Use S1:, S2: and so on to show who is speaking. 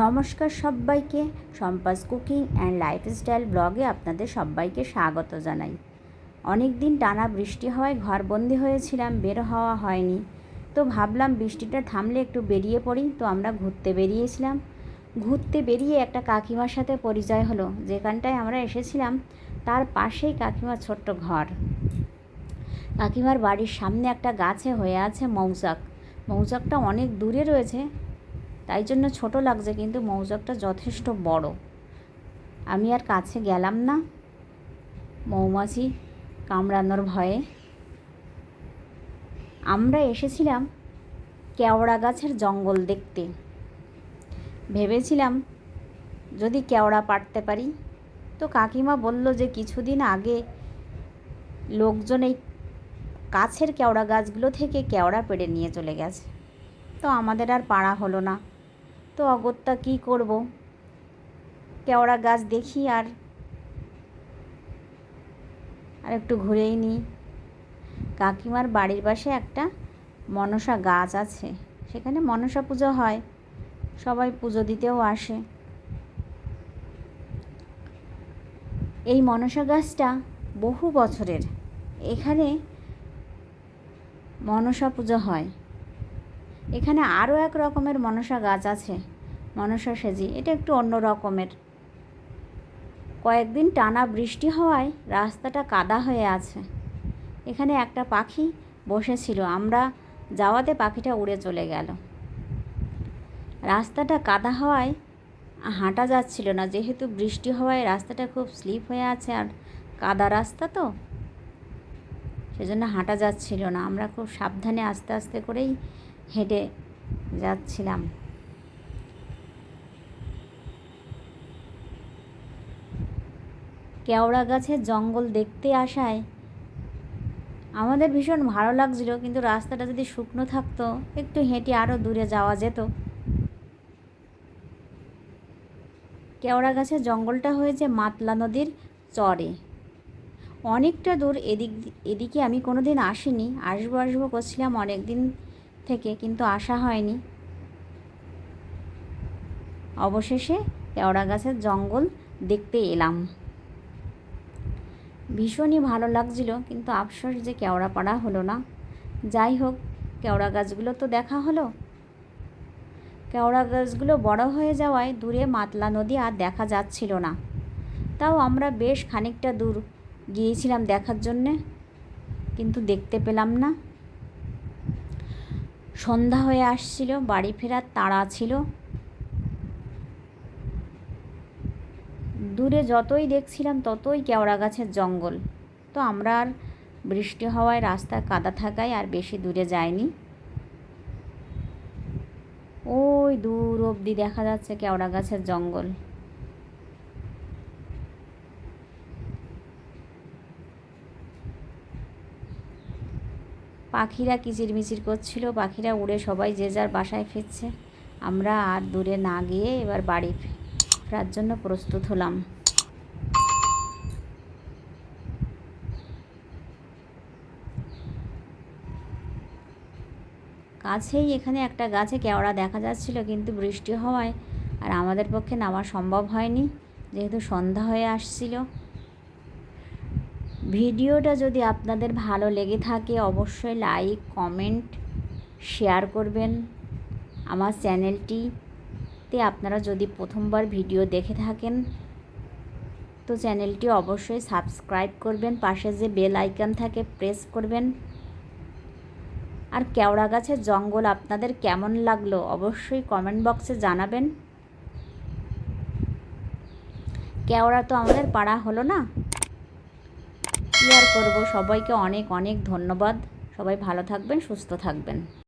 S1: নমস্কার সবাইকে, সম্পাস cooking and lifestyle ব্লগে আপনাদের সবাইকে স্বাগত জানাই। অনেক দিন টানা বৃষ্টি হওয়ায় ঘরবন্দি হয়েছিলাম, বের হওয়া হয়নি। তো ভাবলাম বৃষ্টিটা থামলে একটু বেরিয়ে পড়ি। তো আমরা ঘুরতে বেরিয়েছিলাম। ঘুরতে বেরিয়ে একটা কাকিমার সাথে পরিচয় হলো। যেখানটায় আমরা এসেছিলাম তার পাশেই কাকিমার ছোট্ট ঘর। কাকিমার বাড়ির সামনে একটা গাছে হয়ে আছে মৌচাক। মৌচাকটা অনেক দূরে রয়েছে, তাই জন্য ছোট লাগছে, কিন্তু মৌচাকটা যথেষ্ট বড়। আমি আর কাছে গেলাম না মৌমাছি কামড়ানোর ভয়ে। আমরা এসেছিলাম কেওড়া গাছের জঙ্গল দেখতে। ভেবেছিলাম যদি কেওড়া পাড়তে পারি। তো কাকিমা বলল যে কিছুদিন আগে লোকজন এই কাছের কেওড়া গাছগুলো থেকে কেওড়া পেড়ে নিয়ে চলে গেছে। তো আমাদের আর পাড়া হলো না। তো অগত্যা কী করব, কেওড়া গাছ দেখি আর একটু ঘুরেই নিই। কাকিমার বাড়ির পাশে একটা মনসা গাছ আছে, সেখানে মনসা পুজো হয়, সবাই পুজো দিতেও আসে। এই মনসা গাছটা বহু বছরের, এখানে মনসা পুজো হয়। এখানে আরও এক রকমের মনসা গাছ আছে, মনসা সেজি, এটা একটু অন্য রকমের। কয়েকদিন টানা বৃষ্টি হওয়ায় রাস্তাটা কাদা হয়ে আছে। এখানে একটা পাখি বসেছিল, আমরা যাওয়াতে পাখিটা উড়ে চলে গেল। রাস্তাটা কাদা হওয়ায় হাঁটা যাচ্ছিল না, যেহেতু বৃষ্টি হওয়ায় রাস্তাটা খুব স্লিপ হয়ে আছে আর কাদা রাস্তা, তো সেজন্য হাঁটা যাচ্ছিল না। আমরা খুব সাবধানে আস্তে আস্তে করেই হেঁটে যাচ্ছিলাম। কেওড়া গাছের জঙ্গল দেখতে আসায় আমাদের ভীষণ ভালো লাগছিল, কিন্তু রাস্তাটা যদি শুকনো থাকতো একটু হেঁটে আরও দূরে যাওয়া যেত। কেওড়া গাছের জঙ্গলটা হয়েছে মাতলা নদীর চরে, অনেকটা দূর। এদিকে আমি কোনো দিন আসিনি, আসবো করছিলাম অনেক দিন থেকে, কিন্তু আসা হয়নি। অবশেষে কেওড়া গাছের জঙ্গল দেখতে এলাম। ভীষণই ভালো লাগছিল, কিন্তু আফসোস যে কেওড়া পাড়া হলো না। যাই হোক, কেওড়া গাছগুলো তো দেখা হলো। কেওড়া গাছগুলো বড় হয়ে যাওয়ায় দূরে মাতলা নদী আর দেখা যাচ্ছিল না। তাও আমরা বেশ খানিকটা দূর গিয়েছিলাম দেখার জন্যে, কিন্তু দেখতে পেলাম না। সন্ধ্যা হয়ে আসছিল, বাড়ি ফেরার তাড়া ছিল। দূরে যতই দেখছিলাম ততই কেওড়া গাছের জঙ্গল। তো আমরা আর বৃষ্টি হওয়ায় রাস্তা কাদা থাকায় আর বেশি দূরে যাইনি। ওই দূর অবধি দেখা যাচ্ছে কেওড়া গাছের জঙ্গল। পাখিরা কিচিরমিচির করছিল, পাখিরা উড়ে সবাই যে যার বাসায় ফিরছে। আমরা আর দূরে না গিয়ে এবার বাড়ি ফেরার জন্য প্রস্তুত হলাম। কাছেই এখানে একটা গাছে কেওড়া দেখা যাচ্ছিল, কিন্তু বৃষ্টি হওয়ায় আর আমাদের পক্ষে নামা সম্ভব হয়নি, যেহেতু সন্ধ্যা হয়ে আসছিল। ভিডিওটা যদি আপনাদের ভালো লেগে থাকে অবশ্যই লাইক, কমেন্ট, শেয়ার করবেন। আমার চ্যানেলটিতে আপনারা যদি প্রথমবার ভিডিও দেখে থাকেন তো চ্যানেলটি অবশ্যই সাবস্ক্রাইব করবেন, পাশে যে বেল আইকন থাকে প্রেস করবেন। আর কেওড়া গাছের জঙ্গল আপনাদের কেমন লাগলো অবশ্যই কমেন্ট বক্সে জানাবেন। কেওড়া তো আমাদের পাড়া হলো না, কি আর করব। সবাইকে অনেক অনেক ধন্যবাদ। সবাই ভালো থাকবেন, সুস্থ থাকবেন।